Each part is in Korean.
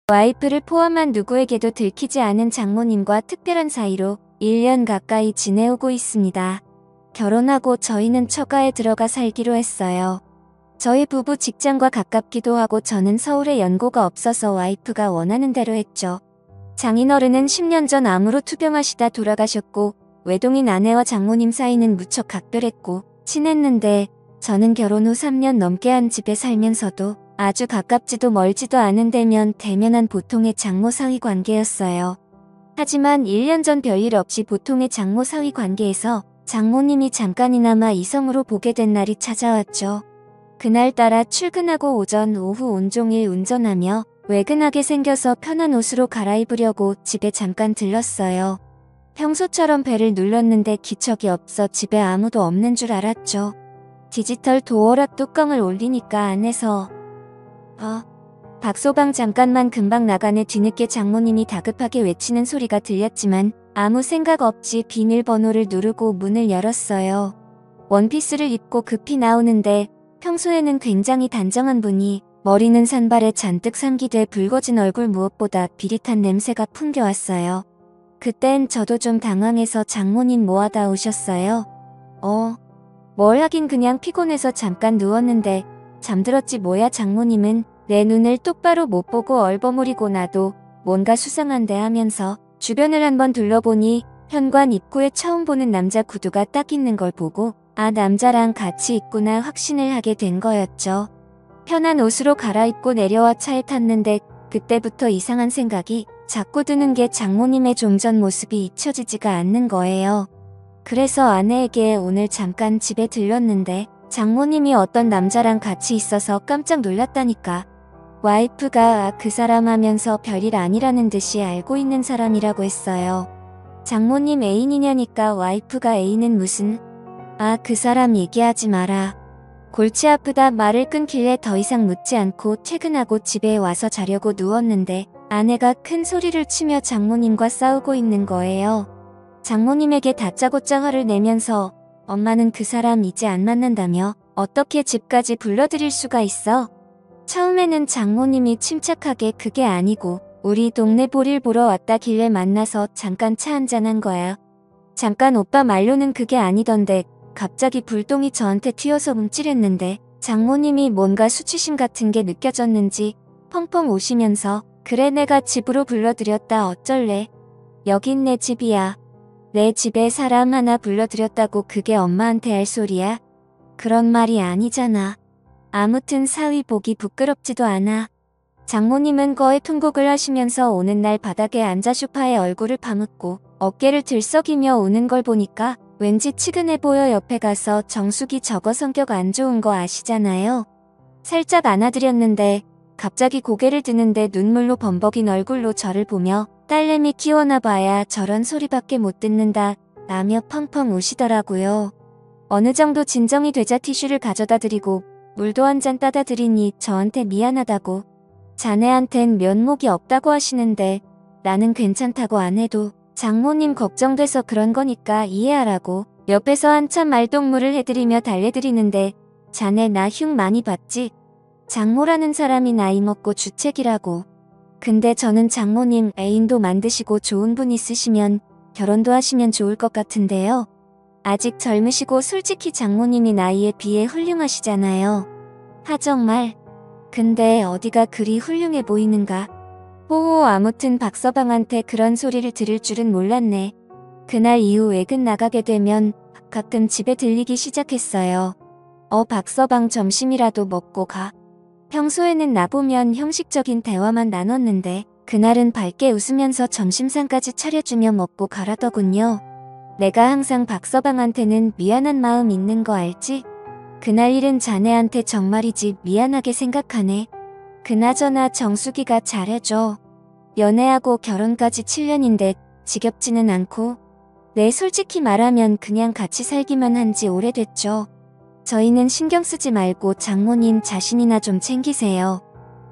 와이프를 포함한 누구에게도 들키지 않은 장모님과 특별한 사이로 1년 가까이 지내오고 있습니다. 결혼하고 저희는 처가에 들어가 살기로 했어요. 저희 부부 직장과 가깝기도 하고 저는 서울에 연고가 없어서 와이프가 원하는 대로 했죠. 장인어른은 10년 전 암으로 투병하시다 돌아가셨고 외동인 아내와 장모님 사이는 무척 각별했고 친했는데 저는 결혼 후 3년 넘게 한 집에 살면서도 아주 가깝지도 멀지도 않은 대면한 보통의 장모 사위 관계였어요. 하지만 1년 전 별일 없이 보통의 장모 사위 관계에서 장모님이 잠깐이나마 이성으로 보게 된 날이 찾아왔죠. 그날따라 출근하고 오전 오후 온종일 운전하며 외근하게 생겨서 편한 옷으로 갈아입으려고 집에 잠깐 들렀어요. 평소처럼 벨을 눌렀는데 기척이 없어 집에 아무도 없는 줄 알았죠. 디지털 도어락 뚜껑을 올리니까 안에서 박소방 잠깐만 금방 나가네. 뒤늦게 장모님이 다급하게 외치는 소리가 들렸지만 아무 생각 없이 비밀번호를 누르고 문을 열었어요. 원피스를 입고 급히 나오는데 평소에는 굉장히 단정한 분이 머리는 산발에 잔뜩 삼기돼 붉어진 얼굴, 무엇보다 비릿한 냄새가 풍겨왔어요. 그땐 저도 좀 당황해서 장모님 뭐하다 오셨어요? 뭘 하긴 그냥 피곤해서 잠깐 누웠는데 잠들었지 뭐야. 장모님은 내 눈을 똑바로 못 보고 얼버무리고 나도 뭔가 수상한데 하면서 주변을 한번 둘러보니 현관 입구에 처음 보는 남자 구두가 딱 있는 걸 보고 아, 남자랑 같이 있구나 확신을 하게 된 거였죠. 편한 옷으로 갈아입고 내려와 차에 탔는데 그때부터 이상한 생각이 자꾸 드는 게 장모님의 좀 전 모습이 잊혀지지가 않는 거예요. 그래서 아내에게 오늘 잠깐 집에 들렀는데 장모님이 어떤 남자랑 같이 있어서 깜짝 놀랐다니까. 와이프가 그 사람 하면서 별일 아니라는 듯이 알고 있는 사람이라고 했어요. 장모님 애인이냐니까 와이프가 애인은 무슨 그 사람 얘기하지 마라. 골치 아프다 말을 끊길래 더 이상 묻지 않고 퇴근하고 집에 와서 자려고 누웠는데 아내가 큰 소리를 치며 장모님과 싸우고 있는 거예요. 장모님에게 다짜고짜 화를 내면서 엄마는 그 사람 이제 안 만난다며 어떻게 집까지 불러들일 수가 있어? 처음에는 장모님이 침착하게 그게 아니고 우리 동네 볼일 보러 왔다길래 만나서 잠깐 차 한잔한 거야. 잠깐 오빠 말로는 그게 아니던데 갑자기 불똥이 저한테 튀어서 움찔했는데 장모님이 뭔가 수치심 같은 게 느껴졌는지 펑펑 우시면서 그래 내가 집으로 불러들였다 어쩔래. 여긴 내 집이야. 내 집에 사람 하나 불러들였다고 그게 엄마한테 할 소리야? 그런 말이 아니잖아. 아무튼 사위 보기 부끄럽지도 않아. 장모님은 거에 통곡을 하시면서 오는 날 바닥에 앉아 소파에 얼굴을 파묻고 어깨를 들썩이며 우는 걸 보니까 왠지 치근해 보여. 옆에 가서 정숙이 저거 성격 안 좋은 거 아시잖아요. 살짝 안아드렸는데 갑자기 고개를 드는데 눈물로 범벅인 얼굴로 저를 보며 딸내미 키워나 봐야 저런 소리밖에 못 듣는다 라며 펑펑 우시더라고요. 어느 정도 진정이 되자 티슈를 가져다 드리고 물도 한 잔 따다 드리니 저한테 미안하다고 자네한텐 면목이 없다고 하시는데 나는 괜찮다고 안 해도 장모님 걱정돼서 그런 거니까 이해하라고 옆에서 한참 말동무를 해드리며 달래드리는데 자네 나 흉 많이 봤지? 장모라는 사람이 나이 먹고 주책이라고. 근데 저는 장모님 애인도 만드시고 좋은 분 있으시면 결혼도 하시면 좋을 것 같은데요. 아직 젊으시고 솔직히 장모님이 나이에 비해 훌륭하시잖아요. 정말. 근데 어디가 그리 훌륭해 보이는가. 호호 아무튼 박서방한테 그런 소리를 들을 줄은 몰랐네. 그날 이후 외근 나가게 되면 가끔 집에 들리기 시작했어요. 박서방 점심이라도 먹고 가. 평소에는 나보면 형식적인 대화만 나눴는데 그날은 밝게 웃으면서 점심상까지 차려주며 먹고 가라더군요. 내가 항상 박서방한테는 미안한 마음 있는 거 알지? 그날 일은 자네한테 정말이지 미안하게 생각하네. 그나저나 정숙이가 잘해줘. 연애하고 결혼까지 7년인데 지겹지는 않고. 네 솔직히 말하면 그냥 같이 살기만 한 지 오래됐죠. 저희는 신경 쓰지 말고 장모님 자신이나 좀 챙기세요.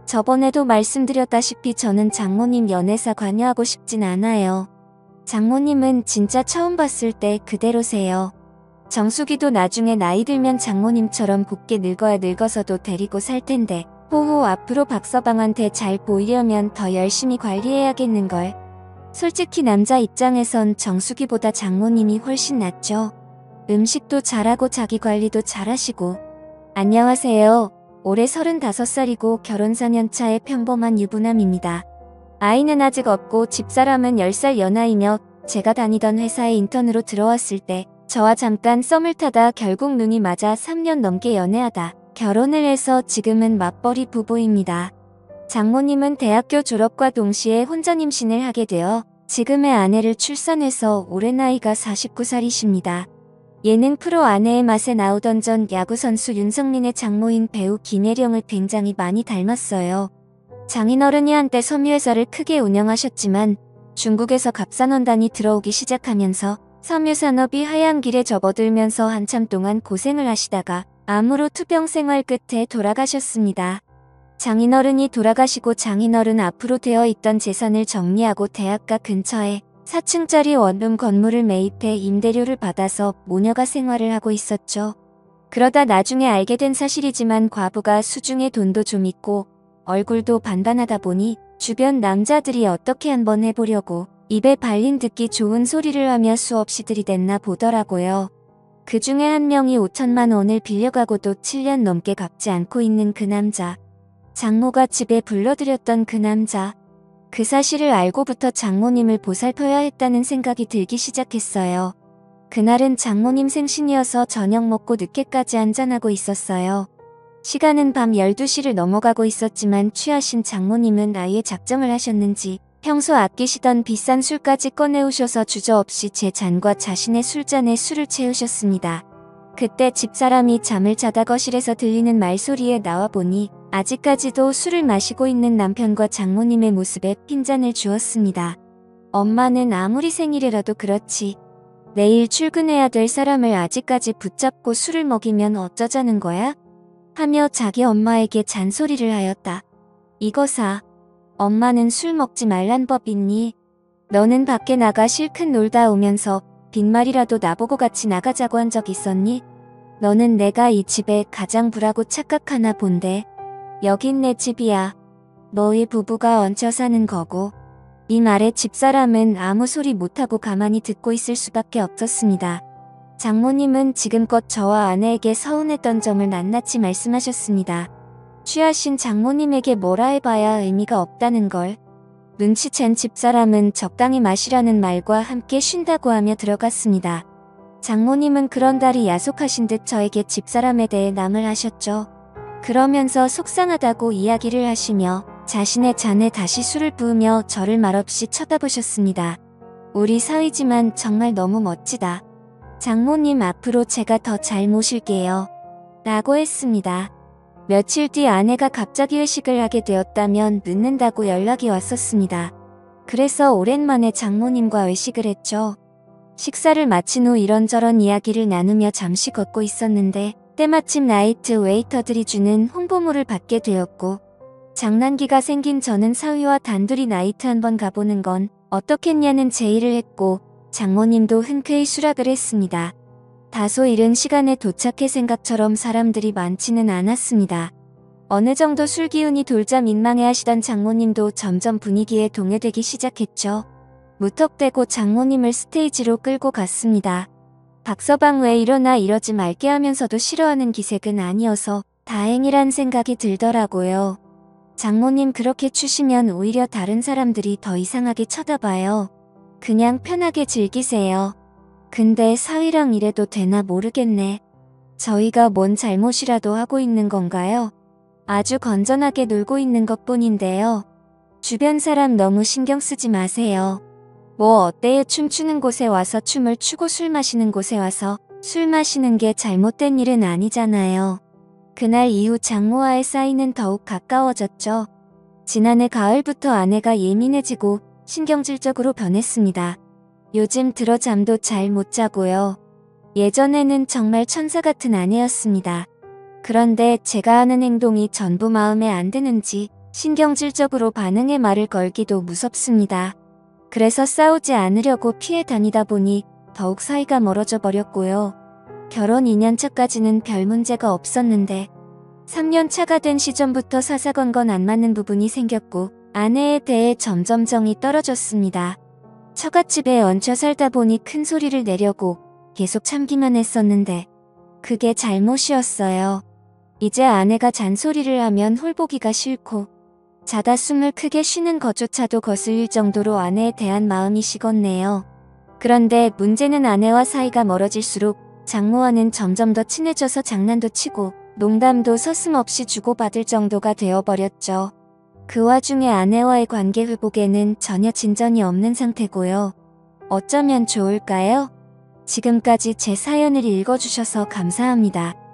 저번에도 말씀드렸다시피 저는 장모님 연애사 관여하고 싶진 않아요. 장모님은 진짜 처음 봤을 때 그대로세요. 정숙이도 나중에 나이 들면 장모님처럼 곱게 늙어야 늙어서도 데리고 살 텐데 호호 앞으로 박서방한테 잘 보이려면 더 열심히 관리해야겠는걸. 솔직히 남자 입장에선 정수기보다 장모님이 훨씬 낫죠. 음식도 잘하고 자기 관리도 잘하시고. 안녕하세요. 올해 35살이고 결혼 4년차의 평범한 유부남입니다. 아이는 아직 없고 집사람은 10살 연하이며 제가 다니던 회사에 인턴으로 들어왔을 때 저와 잠깐 썸을 타다 결국 눈이 맞아 3년 넘게 연애하다 결혼을 해서 지금은 맞벌이 부부입니다. 장모님은 대학교 졸업과 동시에 혼전 임신을 하게 되어 지금의 아내를 출산해서 올해 나이가 49살이십니다. 예능 프로 아내의 맛에 나오던 전 야구선수 윤석민의 장모인 배우 김혜령을 굉장히 많이 닮았어요. 장인어른이 한때 섬유회사를 크게 운영하셨지만 중국에서 갑산원단이 들어오기 시작하면서 섬유산업이 하얀 길에 접어들면서 한참 동안 고생을 하시다가 암으로 투병 생활 끝에 돌아가셨습니다. 장인어른이 돌아가시고 장인어른 앞으로 되어 있던 재산을 정리하고 대학가 근처에 4층짜리 원룸 건물을 매입해 임대료를 받아서 모녀가 생활을 하고 있었죠. 그러다 나중에 알게 된 사실이지만 과부가 수중에 돈도 좀 있고 얼굴도 반반하다 보니 주변 남자들이 어떻게 한번 해보려고 입에 발린 듣기 좋은 소리를 하며 수없이 들이댔나 보더라고요. 그 중에 한 명이 5천만 원을 빌려가고도 7년 넘게 갚지 않고 있는 그 남자. 장모가 집에 불러들였던 그 남자. 그 사실을 알고부터 장모님을 보살펴야 했다는 생각이 들기 시작했어요. 그날은 장모님 생신이어서 저녁 먹고 늦게까지 한잔하고 있었어요. 시간은 밤 12시를 넘어가고 있었지만 취하신 장모님은 아예 작정을 하셨는지 평소 아끼시던 비싼 술까지 꺼내오셔서 주저없이 제 잔과 자신의 술잔에 술을 채우셨습니다. 그때 집사람이 잠을 자다 거실에서 들리는 말소리에 나와보니 아직까지도 술을 마시고 있는 남편과 장모님의 모습에 핀잔을 주었습니다. 엄마는 아무리 생일이라도 그렇지. 내일 출근해야 될 사람을 아직까지 붙잡고 술을 먹이면 어쩌자는 거야? 하며 자기 엄마에게 잔소리를 하였다. 이거사. 엄마는 술 먹지 말란 법 있니? 너는 밖에 나가 실컷 놀다 오면서 빈말이라도 나보고 같이 나가자고 한 적 있었니? 너는 내가 이 집에 가장 부라고 착각하나 본데. 여긴 내 집이야. 너희 부부가 얹혀 사는 거고. 이 말에 집사람은 아무 소리 못하고 가만히 듣고 있을 수밖에 없었습니다. 장모님은 지금껏 저와 아내에게 서운했던 점을 낱낱이 말씀하셨습니다. 취하신 장모님에게 뭐라 해봐야 의미가 없다는 걸. 눈치챈 집사람은 적당히 마시라는 말과 함께 쉰다고 하며 들어갔습니다. 장모님은 그런 달이 야속하신 듯 저에게 집사람에 대해 남을 하셨죠. 그러면서 속상하다고 이야기를 하시며 자신의 잔에 다시 술을 부으며 저를 말없이 쳐다보셨습니다. 우리 사위지만 정말 너무 멋지다. 장모님 앞으로 제가 더 잘 모실게요. 라고 했습니다. 며칠 뒤 아내가 갑자기 회식을 하게 되었다면 늦는다고 연락이 왔었습니다. 그래서 오랜만에 장모님과 외식을 했죠. 식사를 마친 후 이런저런 이야기를 나누며 잠시 걷고 있었는데 때마침 나이트 웨이터들이 주는 홍보물을 받게 되었고 장난기가 생긴 저는 사위와 단둘이 나이트 한번 가보는 건 어떻겠냐는 제의를 했고 장모님도 흔쾌히 수락을 했습니다. 다소 이른 시간에 도착해 생각처럼 사람들이 많지는 않았습니다. 어느 정도 술 기운이 돌자 민망해하시던 장모님도 점점 분위기에 동요되기 시작했죠. 무턱대고 장모님을 스테이지로 끌고 갔습니다. 박서방 왜 이러나 이러지 말게 하면서도 싫어하는 기색은 아니어서 다행이란 생각이 들더라고요. 장모님 그렇게 추시면 오히려 다른 사람들이 더 이상하게 쳐다봐요. 그냥 편하게 즐기세요. 근데 사위랑 이래도 되나 모르겠네. 저희가 뭔 잘못이라도 하고 있는 건가요? 아주 건전하게 놀고 있는 것뿐인데요. 주변 사람 너무 신경 쓰지 마세요. 뭐 어때요? 춤추는 곳에 와서 춤을 추고 술 마시는 곳에 와서 술 마시는 게 잘못된 일은 아니잖아요. 그날 이후 장모와의 사이는 더욱 가까워졌죠. 지난해 가을부터 아내가 예민해지고 신경질적으로 변했습니다. 요즘 들어 잠도 잘 못 자고요. 예전에는 정말 천사 같은 아내였습니다. 그런데 제가 하는 행동이 전부 마음에 안 드는지 신경질적으로 반응해 말을 걸기도 무섭습니다. 그래서 싸우지 않으려고 피해 다니다 보니 더욱 사이가 멀어져 버렸고요. 결혼 2년차까지는 별 문제가 없었는데 3년 차가 된 시점부터 사사건건 안 맞는 부분이 생겼고 아내에 대해 점점 정이 떨어졌습니다. 처갓집에 얹혀 살다 보니 큰 소리를 내려고 계속 참기만 했었는데 그게 잘못이었어요. 이제 아내가 잔소리를 하면 홀보기가 싫고 자다 숨을 크게 쉬는 것조차도 거슬릴 정도로 아내에 대한 마음이 식었네요. 그런데 문제는 아내와 사이가 멀어질수록 장모와는 점점 더 친해져서 장난도 치고 농담도 서슴없이 주고받을 정도가 되어버렸죠. 그 와중에 아내와의 관계 회복에는 전혀 진전이 없는 상태고요. 어쩌면 좋을까요? 지금까지 제 사연을 읽어주셔서 감사합니다.